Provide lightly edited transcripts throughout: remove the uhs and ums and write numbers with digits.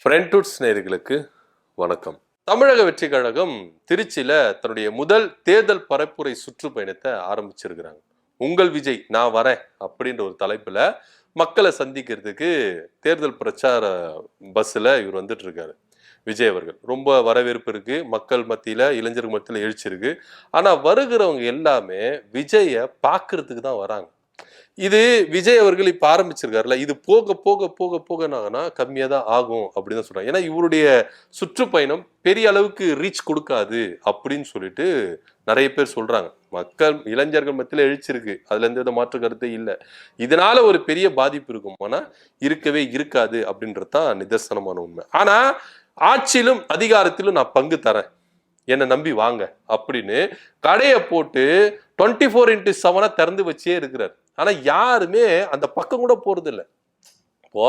ஃப்ரெண்ட்வுட்ஸ் நேயர்களுக்கு வணக்கம். தமிழக வெற்றி கழகம் திருச்சியில தன்னுடைய முதல் தேர்தல் பரப்புரை சுற்றுப்பயணத்தை ஆரம்பிச்சிருக்கிறாங்க. உங்கள் விஜய் நான் வரேன் அப்படின்ற ஒரு தலைப்புல மக்களை சந்திக்கிறதுக்கு தேர்தல் பிரச்சார பஸ்ல இவர் வந்துட்டு இருக்காரு. விஜய் அவர்கள் ரொம்ப வரவேற்பு இருக்கு, மக்கள் மத்தியில இளைஞர்கள் மத்தியில எழுச்சி இருக்கு. ஆனா வருகிறவங்க எல்லாமே விஜய பாக்குறதுக்கு தான் வராங்க. இது விஜய் அவர்கள் இப்ப ஆரம்பிச்சிருக்காருல்ல, இது போக போக போக போக என்னாகும்னா கம்மியா தான் ஆகும் அப்படின்னு தான் சொல்றாங்க. ஏன்னா இவருடைய சுற்றுப்பயணம் பெரிய அளவுக்கு ரீச் கொடுக்காது அப்படின்னு சொல்லிட்டு நிறைய பேர் சொல்றாங்க. மக்கள் இளைஞர்கள் மத்தியில எழுச்சிருக்கு, அதுல எந்த வித மாற்று கருத்தே இல்லை. இதனால ஒரு பெரிய பாதிப்பு இருக்கும், ஆனா இருக்கவே இருக்காது அப்படின்றது தான் நிதர்சனமான உண்மை. ஆனா ஆட்சியிலும் அதிகாரத்திலும் நான் பங்கு தரேன், என்னை நம்பி வாங்க அப்படின்னு கடையை போட்டு 24x7 திறந்து வச்சே இருக்கிறார். ஆனா யாருமே அந்த பக்கம் கூட போறது இல்லை. இப்போ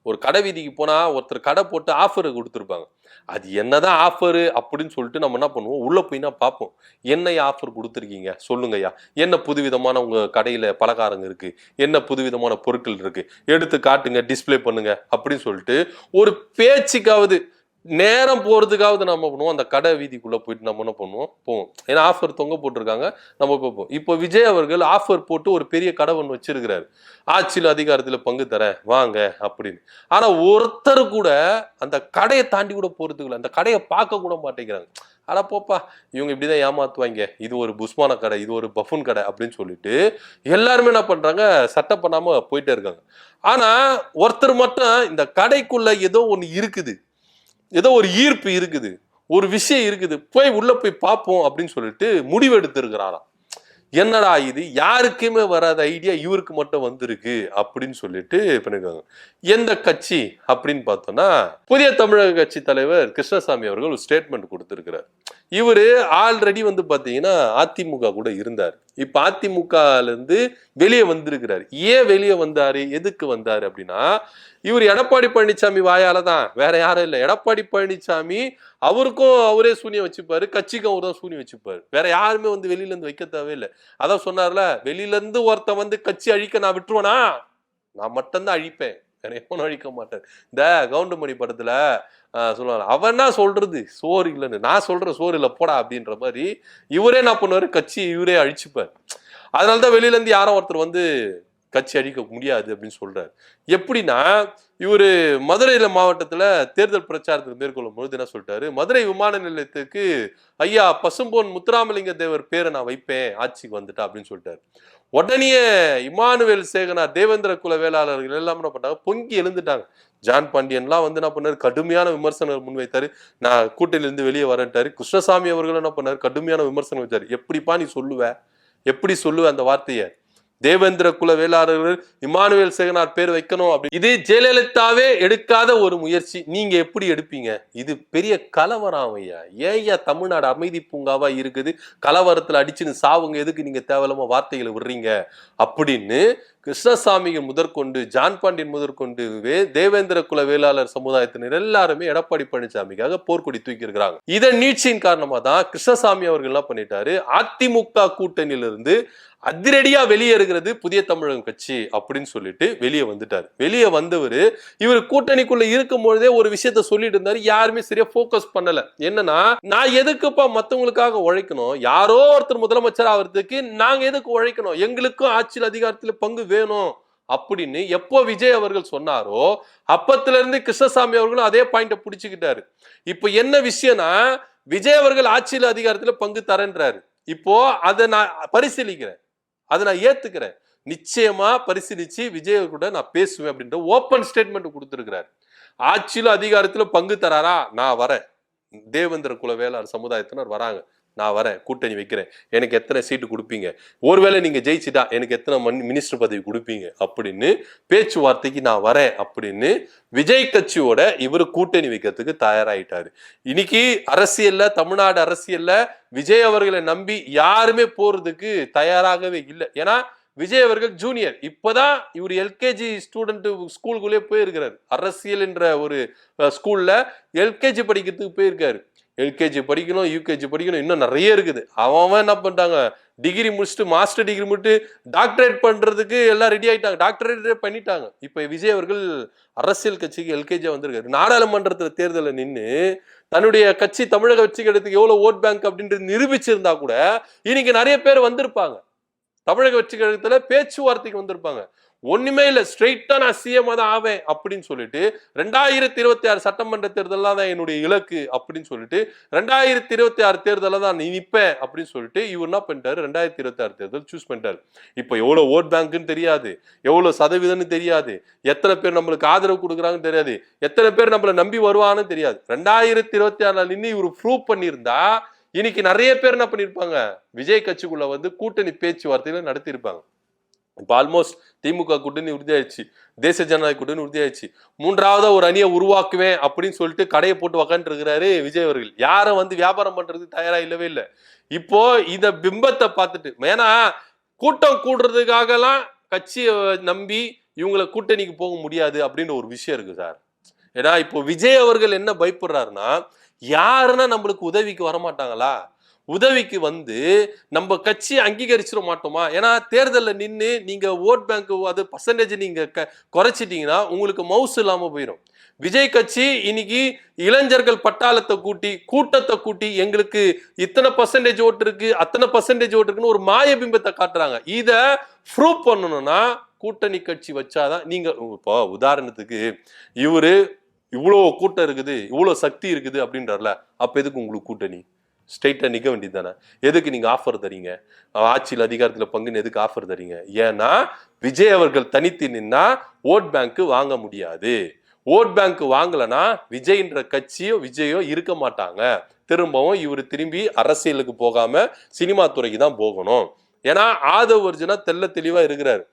ஒரு கடை வீதிக்கு போனா ஒருத்தர் கடை போட்டு ஆஃபர் கொடுத்துருப்பாங்க. அது என்னதான் ஆஃபரு அப்படின்னு சொல்லிட்டு நம்ம என்ன பண்ணுவோம், உள்ள போய்னா பார்ப்போம். என்ன ஆஃபர் கொடுத்துருக்கீங்க சொல்லுங்கய்யா, என்ன புதுவிதமான உங்க கடையில பலகாரங்க இருக்கு, என்ன புதுவிதமான பொருட்கள் இருக்கு, எடுத்து காட்டுங்க, டிஸ்பிளே பண்ணுங்க அப்படின்னு சொல்லிட்டு ஒரு பேச்சுக்காவது நேரம் போறதுக்காவது நம்ம பண்ணுவோம். அந்த கடை வீதிக்குள்ள போயிட்டு நம்ம என்ன பண்ணுவோம், போவோம். ஏன்னா ஆஃபர் தொங்க போட்டிருக்காங்க, நம்ம போவோம். இப்போ விஜய் அவர்கள் ஆஃபர் போட்டு ஒரு பெரிய கடை ஒன்று வச்சிருக்கிறாரு, ஆட்சியில் அதிகாரத்துல பங்கு தரேன் வாங்க அப்படின்னு. ஆனா ஒருத்தர் கூட அந்த கடையை தாண்டி கூட போறதுக்குள்ள, அந்த கடையை பார்க்க கூட மாட்டேங்கிறாங்க. ஆனா போப்பா, இவங்க இப்படிதான் ஏமாத்துவாங்க, இது ஒரு புஸ்மான கடை, இது ஒரு பஃபூன் கடை அப்படின்னு சொல்லிட்டு எல்லாருமே என்ன பண்றாங்க, சட்டை பண்ணாம போயிட்டே இருக்காங்க. ஆனா ஒருத்தர் மட்டும் இந்த கடைக்குள்ள ஏதோ ஒண்ணு இருக்குது, ஏதோ ஒரு ஈர்ப்பு இருக்குது, ஒரு விஷயம் இருக்குது, போய் உள்ள போய் பார்ப்போம் அப்படின்னு சொல்லிட்டு முடிவு எடுத்திருக்கிறாராம். என்னடா இது, யாருக்குமே வராத ஐடியா இவருக்கு மட்டும் வந்திருக்கு அப்படின்னு சொல்லிட்டு பண்ணிருக்காங்க. எந்த கட்சி அப்படின்னு பார்த்தோம்னா, புதிய தமிழக கட்சி தலைவர் கிருஷ்ணசாமி அவர்கள் ஒரு ஸ்டேட்மெண்ட் கொடுத்திருக்கிறார். இவரு ஆல்ரெடி பாத்தீங்கன்னா அதிமுக கூட இருந்தார். இப்ப அதிமுகல இருந்து வெளியே வந்திருக்கிறார். ஏன் வெளியே வந்தாரு, எதுக்கு வந்தாரு அப்படின்னா, இவர் எடப்பாடி பழனிசாமி வாயால தான், வேற யாரும் இல்லை. எடப்பாடி பழனிசாமி அவருக்கும் அவரே சூனியம் வச்சுப்பாரு, கட்சிக்கும் அவர் தான் சூனியம் வச்சுப்பாரு. வேற யாருமே வெளியில இருந்து வைக்க தேவையில்லை. அதான் சொன்னார்ல, வெளியில இருந்து ஒருத்த கட்சி அழிக்க நான் விட்டுருவேனா, நான் மட்டும்தான் அழிப்பேன், வேற எவனும் அழிக்க மாட்டேன். இந்த கவுண்டமணி படத்துல சொல்லுவாங்க, அவன் சொல்றது சோறு இல்லைன்னு, நான் சொல்ற சோறு இல்லை போடா அப்படின்ற மாதிரி இவரே என்ன பண்ணுவாரு, கட்சி இவரே அழிச்சுப்பார். அதனாலதான் வெளியில இருந்து யாரும் ஒருத்தர் கட்சி அழிக்க முடியாது அப்படின்னு சொல்றாரு. எப்படின்னா, இவரு மதுரையில மாவட்டத்துல தேர்தல் பிரச்சாரத்துக்கு மேற்கொள்ளும் பொழுது என்ன சொல்லிட்டாரு, மதுரை விமான நிலையத்துக்கு ஐயா பசும்பொன் முத்துராமலிங்க தேவர் பேரை நான் வைப்பேன் ஆட்சிக்கு வந்துட்டா அப்படின்னு சொல்லிட்டாரு. உடனே இமானுவேல் சேகனார், தேவேந்திர குல வேளாளர்கள் எல்லாம் என்ன பண்ணாங்க, பொங்கி எழுந்துட்டாங்க. ஜான் பாண்டியன்லாம் என்ன பண்ணாரு, கடுமையான விமர்சனம் முன்வைத்தாரு. நான் கூட்டணியிலிருந்து வெளியே வரேன்ட்டாரு. கிருஷ்ணசாமி அவர்கள் என்ன பண்ணாரு, கடுமையான விமர்சனம் வச்சாரு. எப்படிப்பா நீ சொல்லுவ, எப்படி சொல்லுவ அந்த வார்த்தையை, தேவேந்திர குல வேளாளர்கள் இமானுவேல் சேகனார் பேர் வைக்கணும் அப்படி, இது ஜெயலலிதாவே எடுக்காத ஒரு முயற்சி, நீங்க எப்படி எடுப்பீங்க? இது பெரிய கலவரம் ஐயா. ஏய்யா தமிழ்நாடு அமைதி பூங்காவா இருக்குது, கலவரத்துல அடிச்சுன்னு சாவுங்க, எதுக்கு நீங்க தேவையில்லாம வார்த்தைகளை விடுறீங்க அப்படின்னு கிருஷ்ணசாமிகள் முதற்கொண்டு, ஜான் பாண்டியன் முதற்கொண்டு, தேவேந்திர குல வேளாளர் சமுதாயத்தினர் எல்லாருமே எடப்பாடி பழனிசாமிக்காக போர்க்கொடி தூக்கி இருக்கிறாங்க. இதன் நீட்சியின் காரணமா தான் கிருஷ்ணசாமி அவர்கள் என்ன பண்ணிட்டாரு, அதிமுக கூட்டணியிலிருந்து அதிரடியா வெளியேறுகிறது புதிய தமிழகம் கட்சி அப்படின்னு சொல்லிட்டு வெளியே வந்துட்டாரு. வெளியே வந்தவர் இவர் கூட்டணிக்குள்ள இருக்கும் பொழுதே ஒரு விஷயத்த சொல்லிட்டு இருந்தாரு, யாருமே சரியா போக்கஸ் பண்ணல. என்னன்னா, நான் எதுக்குப்பா மத்தவங்களுக்காக உழைக்கணும், யாரோ ஒருத்தர் முதலமைச்சர் ஆகிறதுக்கு நாங்க எதுக்கு உழைக்கணும், எங்களுக்கும் ஆட்சியில் அதிகாரத்துல பங்கு வேணும் அப்படின்னு எப்போ விஜய் அவர்கள் சொன்னாரோ அப்பத்துல இருந்து கிருஷ்ணசாமி அவர்களும் அதே பாயிண்ட புடிச்சுக்கிட்டாரு. இப்போ என்ன விஷயம்னா, விஜய் அவர்கள் ஆட்சியில் அதிகாரத்துல பங்கு தரேன்றாரு. இப்போ அதை நான் பரிசீலிக்கிறேன், அதை நான் ஏத்துக்கிறேன், நிச்சயமா பரிசீலிச்சு விஜய் கூட நான் பேசுவேன் அப்படின்ற ஓப்பன் ஸ்டேட்மெண்ட் கொடுத்திருக்கிறார். ஆட்சியில அதிகாரத்துல பங்கு தராரா, நான் வரேன், தேவேந்திர குல வேளாளர் சமுதாயத்தினர் வராங்க, நான் வரேன், கூட்டணி வைக்கிறேன், எனக்கு எத்தனை சீட்டு கொடுப்பீங்க, ஒருவேளை நீங்க ஜெயிச்சுட்டா எனக்கு எத்தனை மினிஸ்டர் பதவி கொடுப்பீங்க அப்படின்னு பேச்சுவார்த்தைக்கு நான் வரேன் அப்படின்னு விஜய் கட்சியோட இவர் கூட்டணி வைக்கிறதுக்கு தயாராயிட்டாரு. இன்னைக்கு அரசியல்ல, தமிழ்நாடு அரசியல்ல விஜய் அவர்களை நம்பி யாருமே போறதுக்கு தயாராகவே இல்லை. ஏன்னா விஜய் அவர்கள் ஜூனியர், இப்பதான் இவர் எல்கேஜி ஸ்டூடெண்ட் ஸ்கூலுக்குள்ளே போயிருக்கிறார். அரசியல் என்ற ஒரு ஸ்கூல்ல எல்கேஜி படிக்கிறதுக்கு போயிருக்காரு. எல்கேஜி படிக்கணும், யூகேஜி படிக்கணும், இன்னும் நிறைய இருக்குது. அவன் என்ன பண்ணிட்டாங்க, டிகிரி முடிச்சுட்டு மாஸ்டர் டிகிரி முடிட்டு டாக்டரேட் பண்றதுக்கு எல்லாம் ரெடி ஆயிட்டாங்க, டாக்டரேட் பண்ணிட்டாங்க. இப்ப விஜய் அவர்கள் அரசியல் கட்சிக்கு எல்கேஜி வந்திருக்காரு. நாடாளுமன்றத்துல தேர்தலில் நின்று தன்னுடைய கட்சி தமிழக வெற்றி கழகத்துக்கு எவ்வளவு ஓட் பேங்க் அப்படின்றது நிரூபிச்சிருந்தா கூட இன்னைக்கு நிறைய பேர் வந்திருப்பாங்க. தமிழக வெற்றி கழகத்துல பேச்சுவார்த்தைக்கு வந்திருப்பாங்க. ஒண்ணுமே இல்ல, ஸ்ட்ரெயிட்டா நான் சிஎம் தான் ஆவேன் அப்படின்னு சொல்லிட்டு 2026 சட்டமன்ற தேர்தல் தான் என்னுடைய இலக்கு அப்படின்னு சொல்லிட்டு 2026 தேர்தல தான் நீ நிப்பேன் அப்படின்னு சொல்லிட்டு இவர் என்ன பண்ணிட்டாரு, 2026 தேர்தல் சூஸ் பண்ணிட்டாரு. இப்ப எவ்வளவு ஓட் பேங்க்னு தெரியாது, எவ்வளவு சதவீதம்னு தெரியாது, எத்தனை பேர் நம்மளுக்கு ஆதரவு கொடுக்குறாங்கன்னு தெரியாது, எத்தனை பேர் நம்மளை நம்பி வருவான்னு தெரியாது. 2026 நின்று இவர் ப்ரூவ் பண்ணியிருந்தா இன்னைக்கு நிறைய பேர் என்ன பண்ணிருப்பாங்க, விஜய் கட்சிக்குள்ள வந்து கூட்டணி பேச்சுவார்த்தையில நடத்தியிருப்பாங்க. இப்ப ஆல்மோஸ்ட் திமுக கூட்டணி உறுதியாயிடுச்சு, தேசிய ஜனநாயக கூட்டணி உறுதியாயிடுச்சு. மூன்றாவதா ஒரு அணியை உருவாக்குவேன் அப்படின்னு சொல்லிட்டு கடையை போட்டு உக்காந்து இருக்கிறாரு விஜய் அவர்கள். யாரும் வந்து வியாபாரம் பண்றதுக்கு தயாரா இல்லவே இல்லை. இப்போ இந்த பிம்பத்தை பார்த்துட்டு, ஏன்னா கூட்டம் கூடுறதுக்காக எல்லாம் கட்சியை நம்பி இவங்களை கூட்டணிக்கு போக முடியாது அப்படின்னு ஒரு விஷயம் இருக்கு சார். ஏன்னா இப்போ விஜய் அவர்கள் என்ன பயப்படுறாருன்னா, யாருன்னா நம்மளுக்கு உதவிக்கு வரமாட்டாங்களா, உதவிக்கு வந்து நம்ம கட்சி அங்கீகரிச்சிட மாட்டோமா? ஏன்னா தேர்தலில் நின்று நீங்க ஓட் பேங்க் அது பர்சன்டேஜ் நீங்க குறைச்சிட்டீங்கன்னா உங்களுக்கு மவுஸ் இல்லாம போயிடும். விஜய் கட்சி இன்னைக்கு இளைஞர்கள் பட்டாளத்தை கூட்டி கூட்டத்தை கூட்டி எங்களுக்கு இத்தனை பர்சன்டேஜ் ஓட்டு இருக்கு, அத்தனை பர்சன்டேஜ் ஓட்டு இருக்குன்னு ஒரு மாய பிம்பத்தை காட்டுறாங்க. இத ப்ரூவ் பண்ணணும்னா கூட்டணி கட்சி வச்சாதான். நீங்க இப்போ உதாரணத்துக்கு இவரு இவ்வளவு கூட்டம் இருக்குது, இவ்வளவு சக்தி இருக்குது அப்படின்றல, அப்ப எதுக்கு உங்களுக்கு கூட்டணி? ஸ்ட்ரெயிட்டா நிக்க வேண்டியது தானே. எதுக்கு நீங்க ஆஃபர் தரீங்க, ஆட்சியில் அதிகாரத்துல பங்குன்னு எதுக்கு ஆஃபர் தரீங்க? ஏன்னா விஜய் அவர்கள் தனித்து நின்னா ஓட் பேங்க் வாங்க முடியாது. ஓட் பேங்க் வாங்கலன்னா விஜய்ன்ற கட்சியோ விஜயோ இருக்க மாட்டாங்க. திரும்பவும் இவர் திரும்பி அரசியலுக்கு போகாம சினிமா துறைக்கு தான் போகணும். ஏன்னா ஆதவ் அர்ஜுனா தெல்ல தெளிவா இருக்கிறாரு.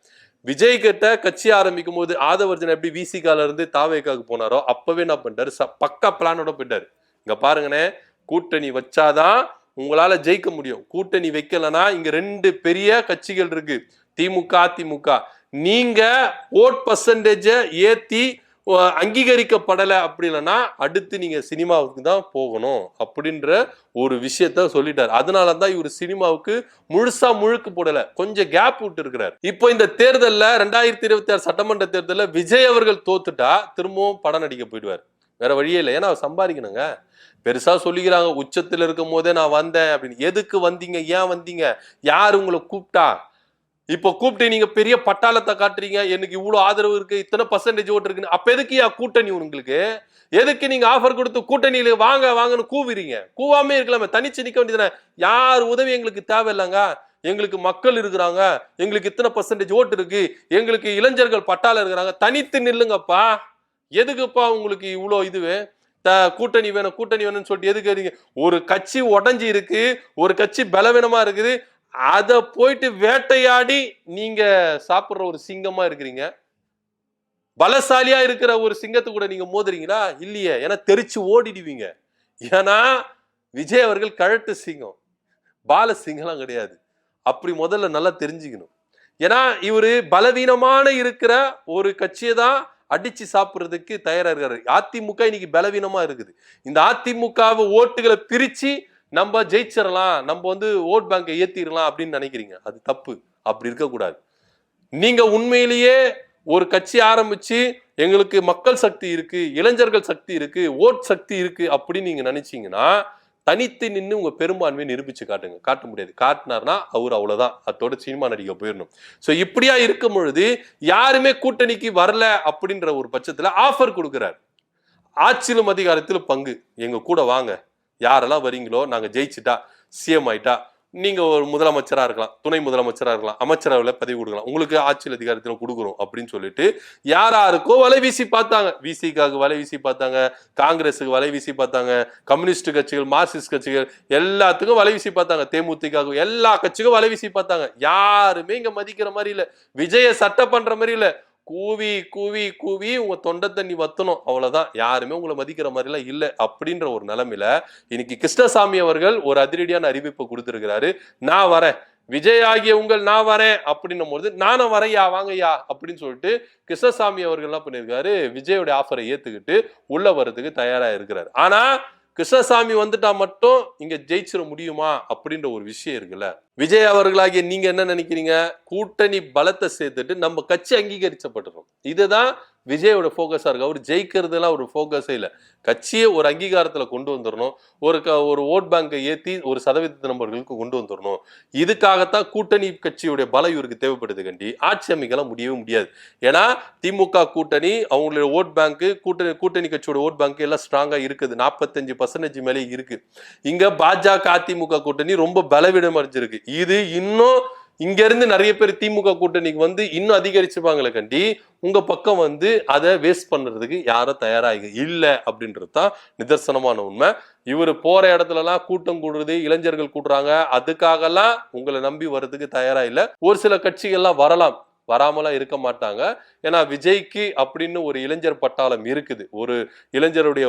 விஜய் கிட்ட கட்சி ஆரம்பிக்கும் போது ஆதவ் அர்ஜுனா எப்படி விசிகால இருந்து தாவேக்காக்கு போனாரோ அப்பவே என்ன பண்ணிட்டாரு, பக்கா பிளானோட போயிட்டாரு. இங்க பாருங்கண்ணே, கூட்டணி வச்சாதான் உங்களால ஜெயிக்க முடியும். கூட்டணி வைக்கலனா இங்க ரெண்டு பெரிய கட்சிகள் இருக்கு, திமுக அதிமுக. நீங்க ஓட் பர்சன்டேஜ ஏத்தி அங்கீகரிக்கப்படலை அப்படின்னா அடுத்து நீங்க சினிமாவுக்கு தான் போகணும் அப்படின்ற ஒரு விஷயத்த சொல்லிட்டாரு. அதனாலதான் இவர் சினிமாவுக்கு முழுக்கு போடல, கொஞ்சம் கேப் விட்டு இருக்கிறார். இப்போ இந்த தேர்தல்ல 2026 சட்டமன்ற தேர்தல்ல விஜய் அவர்கள் தோத்துட்டா திரும்பவும் படம் நடிக்க போயிடுவார். வேற வழியே இல்லை. ஏன்னா சம்பாதிக்கணுங்க. பெருசா சொல்லிக்கிறாங்க, உச்சத்துல இருக்கும் போதே நான் வந்தேன் அப்படின்னு. எதுக்கு வந்தீங்க, ஏன் வந்தீங்க, யார் உங்களை கூப்பிட்டா? இப்போ கூப்பிட்டு நீங்க பெரிய பட்டாளத்தை காட்டுறீங்க, எனக்கு இவ்வளவு ஆதரவு இருக்கு, இத்தனை பர்சன்டேஜ் ஓட்டு இருக்குன்னு. அப்ப எதுக்கு கூட்டணி உங்களுக்கு? எதுக்கு நீங்க ஆஃபர் கொடுத்து கூட்டணியில வாங்க வாங்கன்னு கூவிறீங்க? கூவாமே இருக்கலாமே, தனிச்சு நிக்க வேண்டியதுதானே. யார் உதவி எங்களுக்கு தேவையில்லைங்க, எங்களுக்கு மக்கள் இருக்கிறாங்க, எங்களுக்கு இத்தனை பர்சன்டேஜ் ஓட்டு இருக்கு, எங்களுக்கு இளைஞர்கள் பட்டாளம் இருக்கிறாங்க, தனித்து நில்லுங்கப்பா. எதுக்குப்பா உங்களுக்கு இவ்வளோ இதுவே கூட்டணி வேணும் கூட்டணி வேணும்னு சொல்லிட்டு எதுக்கு? ஒரு கட்சி உடஞ்சி இருக்கு, ஒரு கட்சி பலவீனமா இருக்குது, அத போயிட்டு வேட்டையாடி நீங்க சாப்பிடுற ஒரு சிங்கமா இருக்கிறீங்க. பலசாலியா இருக்கிற ஒரு சிங்கத்தை கூட நீங்க மோதுறீங்களா? இல்லையே. ஏன்னா தெரிச்சு ஓடிடுவீங்க. ஏன்னா விஜய் அவர்கள் கழட்டு சிங்கம், பால சிங்கம்லாம் கிடையாது. அப்படி முதல்ல நல்லா தெரிஞ்சுக்கணும். ஏன்னா இவரு பலவீனமான இருக்கிற ஒரு கட்சியை தான் அடிச்சு சாப்பிடுறதுக்கு தயாரா இருக்காரு. அதிமுக இன்னைக்கு பலவீனமா இருக்குது. இந்த அதிமுகவை ஓட்டுகளை பிரிச்சு நம்ம ஜெயிச்சிடலாம், நம்ம வந்து ஓட் பேங்கை ஏத்திடலாம் அப்படின்னு நினைக்கிறீங்க. அது தப்பு. அப்படி இருக்கக்கூடாது. நீங்க உண்மையிலேயே ஒரு கட்சி ஆரம்பிச்சு எங்களுக்கு மக்கள் சக்தி இருக்கு, இளைஞர்கள் சக்தி இருக்கு, ஓட் சக்தி இருக்கு அப்படின்னு நீங்க நினைச்சீங்கன்னா தனித்து நின்று உங்க பெரும்பான்மையை நிரூபிச்சு காட்டுங்க. காட்ட முடியாது. காட்டினார்னா அவர் அவ்வளவுதான், அதோட சினிமா நடிக்க போயிடணும். சோ இப்படியா இருக்கும் பொழுது யாருமே கூட்டணிக்கு வரல அப்படின்ற ஒரு பட்சத்துல ஆஃபர் கொடுக்கிறார். ஆட்சியிலும் அதிகாரத்திலும் பங்கு, எங்க கூட வாங்க, யாரெல்லாம் வரீங்களோ நாங்க ஜெயிச்சுட்டா சிஎம் ஆயிட்டா நீங்க ஒரு முதலமைச்சரா இருக்கலாம், துணை முதலமைச்சரா இருக்கலாம், அமைச்சரவையில பதவி கொடுக்கலாம், உங்களுக்கு ஆட்சியில் அதிகாரத்துல கொடுக்குறோம் அப்படின்னு சொல்லிட்டு யாராருக்கோ வலை வீசி பார்த்தாங்க. விசிகாவுக்கு வலை வீசி பார்த்தாங்க, காங்கிரஸுக்கு வலை வீசி பார்த்தாங்க, கம்யூனிஸ்ட் கட்சிகள், மார்க்சிஸ்ட் கட்சிகள் எல்லாத்துக்கும் வலை வீசி பார்த்தாங்க, தேமுதிக எல்லா கட்சிக்கும் வலை வீசி பார்த்தாங்க. யாருமே இங்க மதிக்கிற மாதிரி இல்ல, விஜய சட்டை பண்ற மாதிரி இல்ல. கூவி கூவி கூவி உங்க தொண்டை தண்ணி வத்தணும், அவ்வளவுதான். யாருமே உங்களை மதிக்கிற மாதிரி எல்லாம் இல்லை அப்படின்ற ஒரு நிலைமையில இன்னைக்கு கிருஷ்ணசாமி அவர்கள் ஒரு அதிரடியான அறிவிப்பை கொடுத்திருக்கிறாரு. நான் வரேன், விஜய் ஆகிய உங்கள் நான் வரேன் அப்படின்னும் போது நானும் வரையா வாங்கய்யா அப்படின்னு சொல்லிட்டு கிருஷ்ணசாமி அவர்கள் என்ன பண்ணிருக்காரு, விஜயோட ஆஃபரை ஏத்துக்கிட்டு உள்ள வர்றதுக்கு தயாரா இருக்கிறாரு. ஆனா கிருஷ்ணசாமி வந்துட்டா மட்டும் இங்க ஜெயிச்சிட முடியுமா அப்படின்ற ஒரு விஷயம் இருக்குல்ல. விஜய் அவர்களாகிய நீங்க என்ன நினைக்கிறீங்க? கூட்டணி பலத்தை சேர்த்துட்டு நம்ம கட்சி அங்கீகரிச்சப்பட்டுரும். இதுதான் விஜயோட போக்கஸா இருக்கு. அவர் ஜெயிக்கிறதுலாம் ஒரு போக்கஸே இல்லை. கட்சியை ஒரு அங்கீகாரத்துல கொண்டு வந்துடணும். ஒரு ஓட் பேங்கை ஏத்தி ஒரு சதவீத நம்பர்களுக்கு கொண்டு வந்துடணும். இதுக்காகத்தான் கூட்டணி கட்சியுடைய பலம் இவருக்கு தேவைப்படுது கண்டி. ஆட்சி அமைக்கலாம் முடியவே முடியாது. ஏன்னா திமுக கூட்டணி அவங்களுடைய ஓட் பேங்க் கூட்டணி கட்சியோட ஓட் பேங்க் எல்லாம் ஸ்ட்ராங்கா இருக்குது. 45% மேலே இருக்கு. இங்க பாஜக அதிமுக கூட்டணி ரொம்ப பலவீனம் அடைஞ்சிருக்கு. இது இன்னும் இங்க இருந்து நிறைய பேர் திமுக கூட்டணிக்கு வந்து இன்னும் அதிகரிச்சுப்பாங்களே கண்டி, உங்க பக்கம் வந்து அதை வேஸ்ட் பண்றதுக்கு யாரும் தயாராக இல்லை அப்படின்றது தான் நிதர்சனமான உண்மை. இவரு போற இடத்துல எல்லாம் கூட்டம் கூடுறது, இளைஞர்கள் கூடுறாங்க, அதுக்காகலாம் உங்களை நம்பி வர்றதுக்கு தயாரா இல்லை. ஒரு சில கட்சிகள்லாம் வரலாம், வராமலாம் இருக்க மாட்டாங்க. ஏன்னா விஜய்க்கு அப்படின்னு ஒரு இளைஞர் பட்டாளம் இருக்குது, ஒரு இளைஞருடைய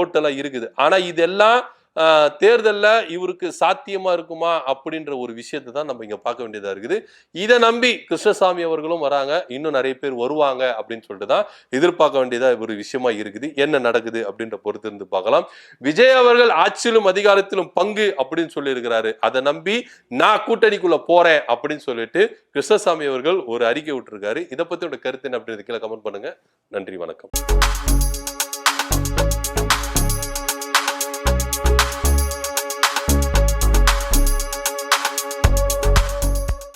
ஓட்டெல்லாம் இருக்குது. ஆனா இதெல்லாம் தேர்தல்ல இவருக்கு சாத்தியமா இருக்குமா அப்படின்ற ஒரு விஷயத்தை தான் நம்ம இங்க பார்க்க வேண்டியதா இருக்குது. இதை நம்பி கிருஷ்ணசாமி அவர்களும் வராங்க, இன்னும் நிறைய பேர் வருவாங்க அப்படின்னு சொல்லிட்டு தான் எதிர்பார்க்க வேண்டியதா ஒரு விஷயமா இருக்குது. என்ன நடக்குது அப்படின்ற பொறுத்து இருந்து பார்க்கலாம். விஜய் அவர்கள் ஆட்சியிலும் அதிகாரத்திலும் பங்கு அப்படின்னு சொல்லி இருக்கிறாரு. அதை நம்பி நான் கூட்டணிக்குள்ள போறேன் அப்படின்னு சொல்லிட்டு கிருஷ்ணசாமி அவர்கள் ஒரு அறிக்கை விட்டுருக்காரு. இதை பத்தி கருத்து என்ன அப்படின்னு கீழே கமெண்ட் பண்ணுங்க. நன்றி, வணக்கம்.